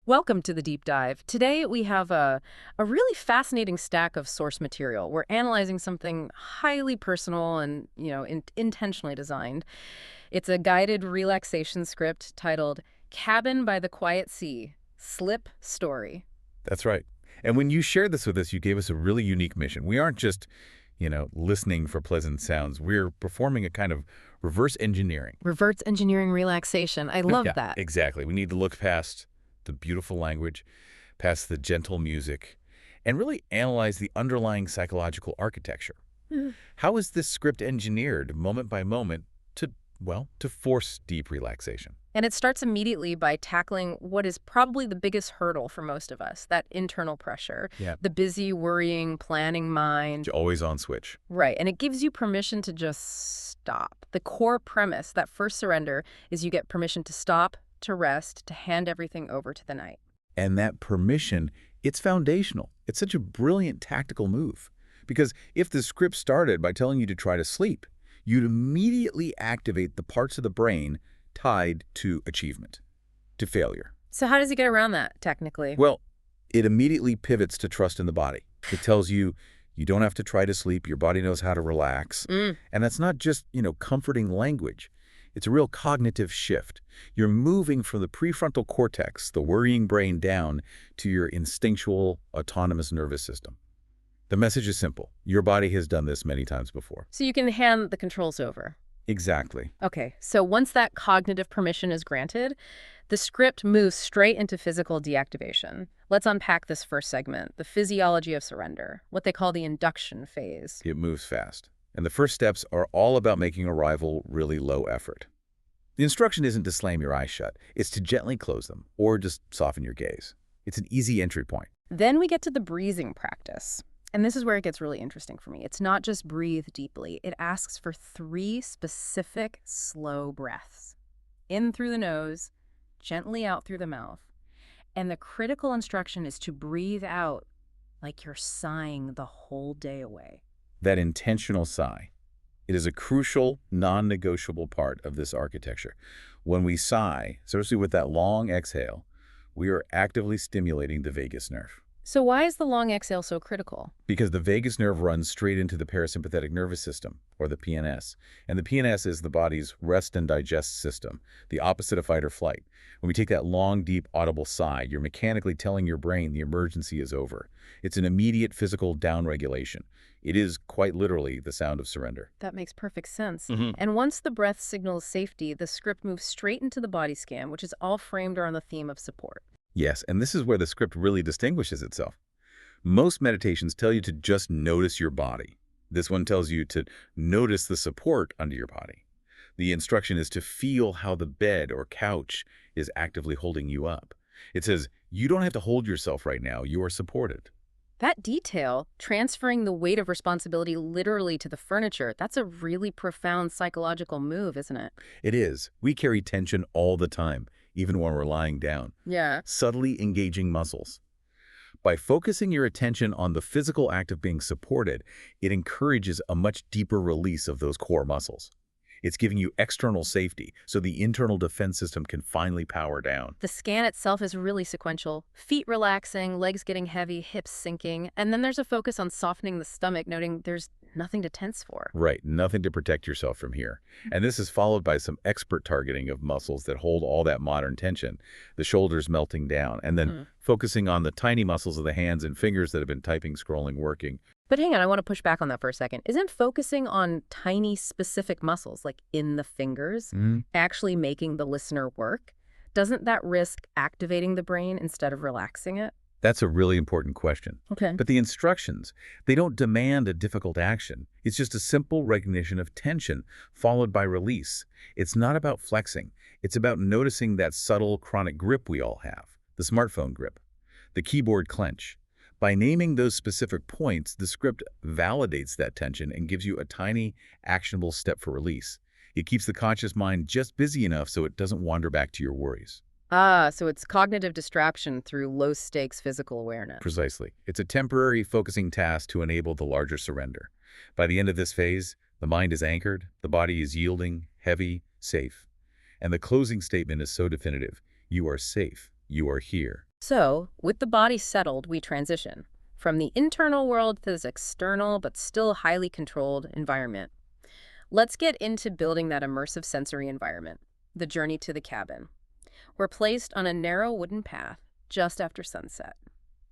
Welcome to the deep dive. Today we have a really fascinating stack of source material. We're analyzing something highly personal and, intentionally designed. It's a guided relaxation script titled Cabin by the Quiet Sea, Slip Story. That's right. And when you shared this with us, you gave us a really unique mission. We aren't just, listening for pleasant sounds. We're performing a kind of reverse engineering. Reverse engineering relaxation. I love Yeah, that. exactly. We need to look past the beautiful language, past the gentle music, and really analyze the underlying psychological architecture. Mhm. How is this script engineered moment by moment to force deep relaxation? And it starts immediately by tackling what is probably the biggest hurdle for most of us, that internal pressure, Yeah. the busy, worrying, planning mind. Always on switch. Right, and it gives you permission to just stop. The core premise, that first surrender, is you get permission to stop, to rest, to hand everything over to the night. And that permission, it's foundational. It's such a brilliant tactical move. Because if the script started by telling you to try to sleep, you'd immediately activate the parts of the brain tied to achievement, to failure. So how does he get around that, technically? Well, it immediately pivots to trust in the body. It tells you you don't have to try to sleep. Your body knows how to relax. And that's not just, comforting language. It's a real cognitive shift. You're moving from the prefrontal cortex, the worrying brain, down to your instinctual, autonomous nervous system. The message is simple. Your body has done this many times before. So you can hand the controls over. Exactly. Okay, so once that cognitive permission is granted, the script moves straight into physical deactivation. Let's unpack this first segment, the physiology of surrender, what they call the induction phase. It moves fast. And the first steps are all about making arrival really low effort. The instruction isn't to slam your eyes shut. It's to gently close them or just soften your gaze. It's an easy entry point. Then we get to the breathing practice. And this is where it gets really interesting for me. It's not just breathe deeply. It asks for 3 specific slow breaths. In through the nose, gently out through the mouth. And the critical instruction is to breathe out like you're sighing the whole day away. That intentional sigh. It is a crucial, non-negotiable part of this architecture. When we sigh, especially with that long exhale, we are actively stimulating the vagus nerve. So why is the long exhale so critical? Because the vagus nerve runs straight into the parasympathetic nervous system, or the PNS. And the PNS is the body's rest and digest system, the opposite of fight or flight. When we take that long, deep, audible sigh, you're mechanically telling your brain the emergency is over. It's an immediate physical downregulation. It is, quite literally, the sound of surrender. That makes perfect sense. Mhm. And once the breath signals safety, the script moves straight into the body scan, which is all framed around the theme of support. Yes, and this is where the script really distinguishes itself. Most meditations tell you to just notice your body. This one tells you to notice the support under your body. The instruction is to feel how the bed or couch is actively holding you up. It says, you don't have to hold yourself right now. You are supported. That detail, transferring the weight of responsibility literally to the furniture, that's a really profound psychological move, isn't it? It is. We carry tension all the time, even when we're lying down. Yeah. Subtly engaging muscles. By focusing your attention on the physical act of being supported, it encourages a much deeper release of those core muscles. It's giving you external safety, so the internal defense system can finally power down. The scan itself is really sequential. Feet relaxing, legs getting heavy, hips sinking, and then there's a focus on softening the stomach, noting there's nothing to tense for. Right, nothing to protect yourself from here. And this is followed by some expert targeting of muscles that hold all that modern tension, the shoulders melting down, and then focusing on the tiny muscles of the hands and fingers that have been typing, scrolling, working. But hang on, I want to push back on that for a second. Isn't focusing on tiny specific muscles, like in the fingers, actually making the listener work? Doesn't that risk activating the brain instead of relaxing it? That's a really important question. Okay. But the instructions, they don't demand a difficult action. It's just a simple recognition of tension followed by release. It's not about flexing. It's about noticing that subtle chronic grip we all have, the smartphone grip, the keyboard clench. By naming those specific points, the script validates that tension and gives you a tiny, actionable step for release. It keeps the conscious mind just busy enough so it doesn't wander back to your worries. Ah, so it's cognitive distraction through low-stakes physical awareness. Precisely. It's a temporary focusing task to enable the larger surrender. By the end of this phase, the mind is anchored, the body is yielding, heavy, safe. And the closing statement is so definitive. You are safe. You are here. So, with the body settled, we transition from the internal world to this external but still highly controlled environment. Let's get into building that immersive sensory environment, the journey to the cabin. We're placed on a narrow wooden path just after sunset.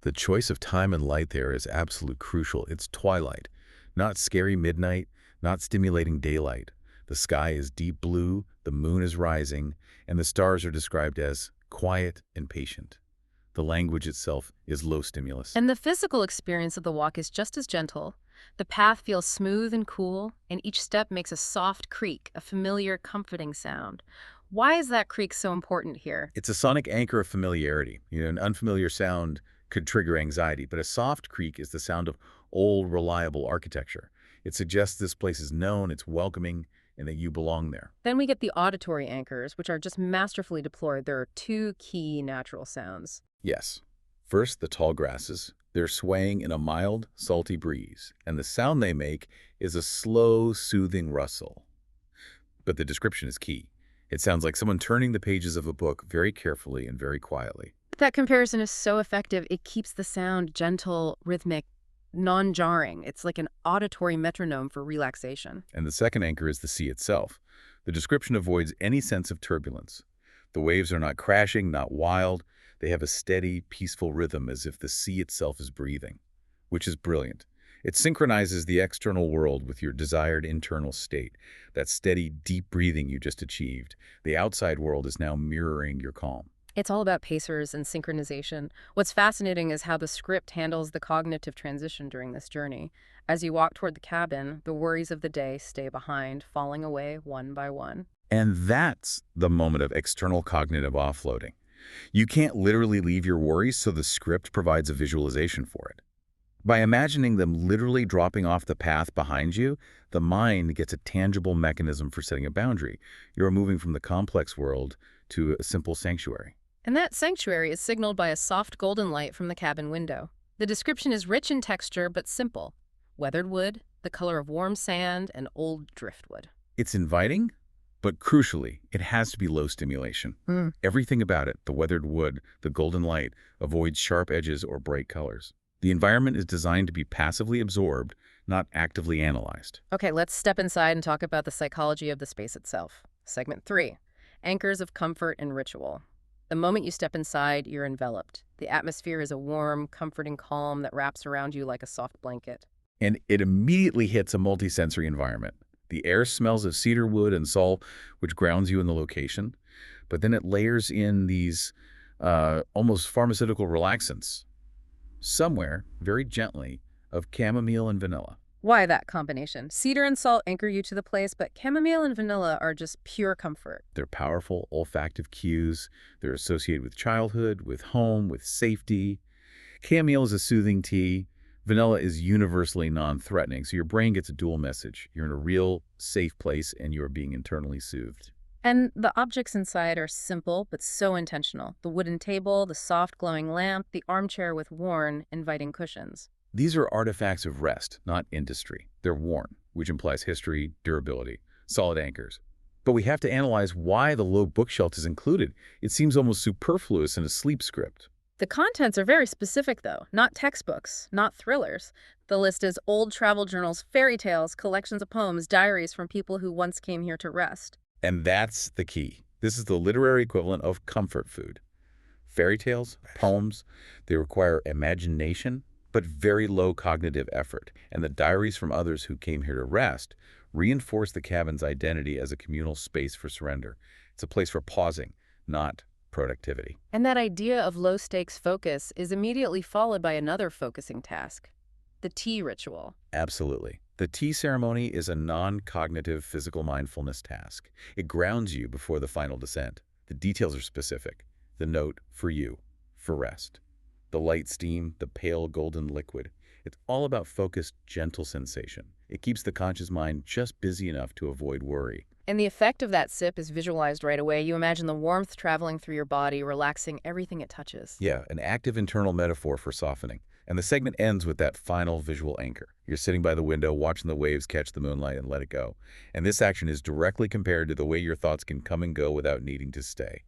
The choice of time and light there is absolute crucial. It's twilight, not scary midnight, not stimulating daylight. The sky is deep blue, the moon is rising, and the stars are described as quiet and patient. The language itself is low stimulus. And the physical experience of the walk is just as gentle. The path feels smooth and cool, and each step makes a soft creak, a familiar, comforting sound. Why is that creak so important here? It's a sonic anchor of familiarity. An unfamiliar sound could trigger anxiety, but a soft creak is the sound of old, reliable architecture. It suggests this place is known, it's welcoming, and that you belong there. Then we get the auditory anchors, which are just masterfully deployed. There are two key natural sounds. Yes. First, the tall grasses. They're swaying in a mild, salty breeze, and the sound they make is a slow, soothing rustle. But the description is key. It sounds like someone turning the pages of a book very carefully and very quietly. That comparison is so effective. It keeps the sound gentle, rhythmic, non-jarring. It's like an auditory metronome for relaxation. And the second anchor is the sea itself. The description avoids any sense of turbulence. The waves are not crashing, not wild. They have a steady, peaceful rhythm as if the sea itself is breathing, which is brilliant. It synchronizes the external world with your desired internal state, that steady, deep breathing you just achieved. The outside world is now mirroring your calm. It's all about pacers and synchronization. What's fascinating is how the script handles the cognitive transition during this journey. As you walk toward the cabin, the worries of the day stay behind, falling away one by one. And that's the moment of external cognitive offloading. You can't literally leave your worries, so the script provides a visualization for it. By imagining them literally dropping off the path behind you, the mind gets a tangible mechanism for setting a boundary. You're moving from the complex world to a simple sanctuary. And that sanctuary is signaled by a soft golden light from the cabin window. The description is rich in texture but simple. Weathered wood, the color of warm sand, and old driftwood. It's inviting, but crucially, it has to be low stimulation. Everything about it, the weathered wood, the golden light, avoids sharp edges or bright colors. The environment is designed to be passively absorbed, not actively analyzed. Okay, let's step inside and talk about the psychology of the space itself. Segment 3, anchors of comfort and ritual. The moment you step inside, you're enveloped. The atmosphere is a warm, comforting calm that wraps around you like a soft blanket. And it immediately hits a multisensory environment. The air smells of cedar wood and salt, which grounds you in the location. But then it layers in these almost pharmaceutical relaxants. Somewhere, very gently, of chamomile and vanilla. Why that combination? Cedar and salt anchor you to the place, but chamomile and vanilla are just pure comfort. They're powerful olfactive cues. They're associated with childhood, with home, with safety. Chamomile is a soothing tea. Vanilla is universally non-threatening, so your brain gets a dual message. You're in a real, safe place, and you're being internally soothed. And the objects inside are simple, but so intentional. The wooden table, the soft glowing lamp, the armchair with worn, inviting cushions. These are artifacts of rest, not industry. They're worn, which implies history, durability, solid anchors. But we have to analyze why the low bookshelf is included. It seems almost superfluous in a sleep script. The contents are very specific, though. Not textbooks, not thrillers. The list is old travel journals, fairy tales, collections of poems, diaries from people who once came here to rest. And that's the key. This is the literary equivalent of comfort food. Fairy tales, poems, they require imagination, but very low cognitive effort. And the diaries from others who came here to rest reinforce the cabin's identity as a communal space for surrender. It's a place for pausing, not productivity. And that idea of low-stakes focus is immediately followed by another focusing task, the tea ritual. Absolutely. The tea ceremony is a non-cognitive physical mindfulness task. It grounds you before the final descent. The details are specific. The note, for you, for rest. The light steam, the pale golden liquid. It's all about focused, gentle sensation. It keeps the conscious mind just busy enough to avoid worry. And the effect of that sip is visualized right away. You imagine the warmth traveling through your body, relaxing everything it touches. Yeah, an active internal metaphor for softening. And the segment ends with that final visual anchor. You're sitting by the window, watching the waves catch the moonlight and let it go. And this action is directly compared to the way your thoughts can come and go without needing to stay.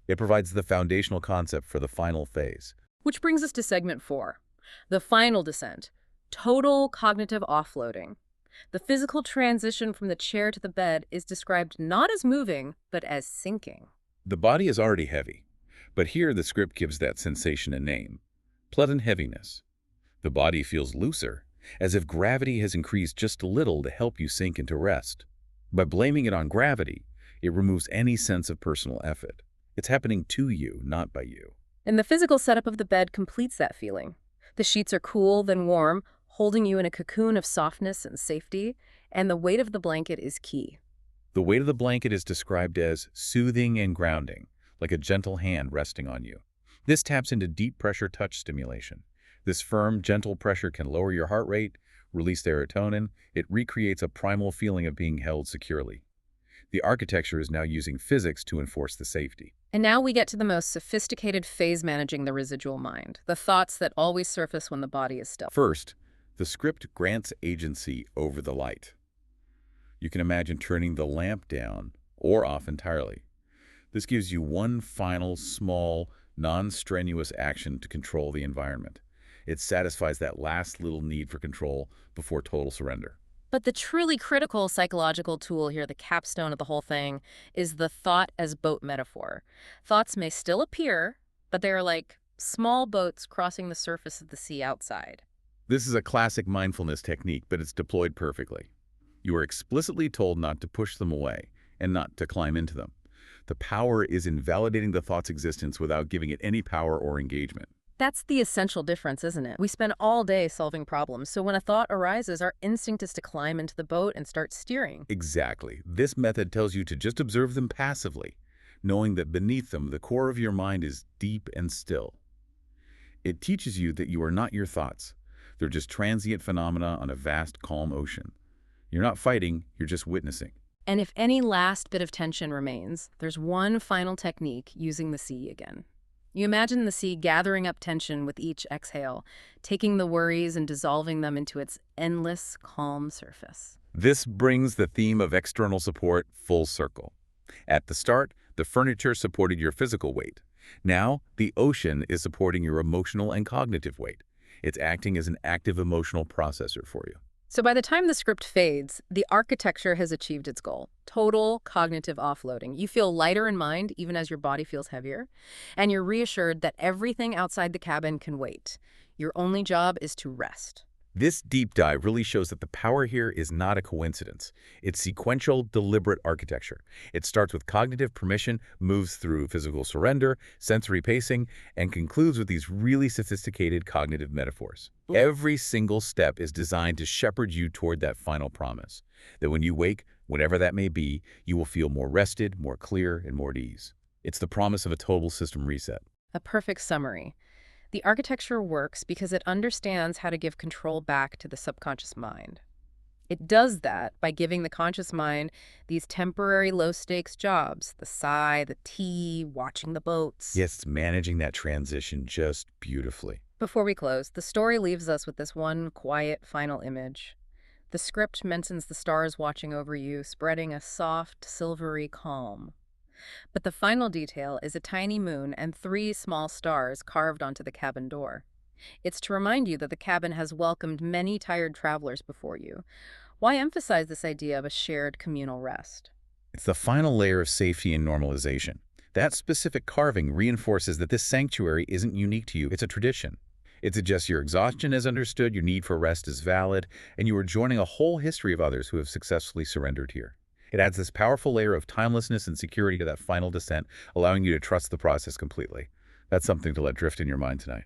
It provides the foundational concept for the final phase. Which brings us to segment 4, the final descent, total cognitive offloading. The physical transition from the chair to the bed is described not as moving, but as sinking. The body is already heavy, but here the script gives that sensation a name: pleasant heaviness. The body feels looser, as if gravity has increased just a little to help you sink into rest. By blaming it on gravity, it removes any sense of personal effort. It's happening to you, not by you. And the physical setup of the bed completes that feeling. The sheets are cool, then warm, holding you in a cocoon of softness and safety, and the weight of the blanket is key. The weight of the blanket is described as soothing and grounding, like a gentle hand resting on you. This taps into deep pressure touch stimulation. This firm, gentle pressure can lower your heart rate, release serotonin. It recreates a primal feeling of being held securely. The architecture is now using physics to enforce the safety. And now we get to the most sophisticated phase managing the residual mind, the thoughts that always surface when the body is still. First, the script grants agency over the light. You can imagine turning the lamp down or off entirely. This gives you one final, small, non-strenuous action to control the environment. It satisfies that last little need for control before total surrender. But the truly critical psychological tool here, the capstone of the whole thing, is the thought as boat metaphor. Thoughts may still appear, but they are like small boats crossing the surface of the sea outside. This is a classic mindfulness technique, but it's deployed perfectly. You are explicitly told not to push them away and not to climb into them. The power is in validating the thought's existence without giving it any power or engagement. That's the essential difference, isn't it? We spend all day solving problems, so when a thought arises, our instinct is to climb into the boat and start steering. Exactly. This method tells you to just observe them passively, knowing that beneath them, the core of your mind is deep and still. It teaches you that you are not your thoughts. They're just transient phenomena on a vast, calm ocean. You're not fighting, you're just witnessing. And if any last bit of tension remains, there's one final technique: using the sea again. You imagine the sea gathering up tension with each exhale, taking the worries and dissolving them into its endless, calm surface. This brings the theme of external support full circle. At the start, the furniture supported your physical weight. Now, the ocean is supporting your emotional and cognitive weight. It's acting as an active emotional processor for you. So by the time the script fades, the architecture has achieved its goal: total cognitive offloading. You feel lighter in mind, even as your body feels heavier, and you're reassured that everything outside the cabin can wait. Your only job is to rest. This deep dive really shows that the power here is not a coincidence. It's sequential, deliberate architecture. It starts with cognitive permission, moves through physical surrender, sensory pacing, and concludes with these really sophisticated cognitive metaphors. Every single step is designed to shepherd you toward that final promise, that when you wake, whenever that may be, you will feel more rested, more clear, and more at ease. It's the promise of a total system reset. A perfect summary. The architecture works because it understands how to give control back to the subconscious mind. It does that by giving the conscious mind these temporary low-stakes jobs: the sigh, the tea, watching the boats. Yes, it's managing that transition just beautifully. Before we close, the story leaves us with this one quiet final image. The script mentions the stars watching over you, spreading a soft, silvery calm. But the final detail is a tiny moon and 3 small stars carved onto the cabin door. It's to remind you that the cabin has welcomed many tired travelers before you. Why emphasize this idea of a shared communal rest? It's the final layer of safety and normalization. That specific carving reinforces that this sanctuary isn't unique to you, it's a tradition. It suggests your exhaustion is understood, your need for rest is valid, and you are joining a whole history of others who have successfully surrendered here. It adds this powerful layer of timelessness and security to that final descent, allowing you to trust the process completely. That's something to let drift in your mind tonight.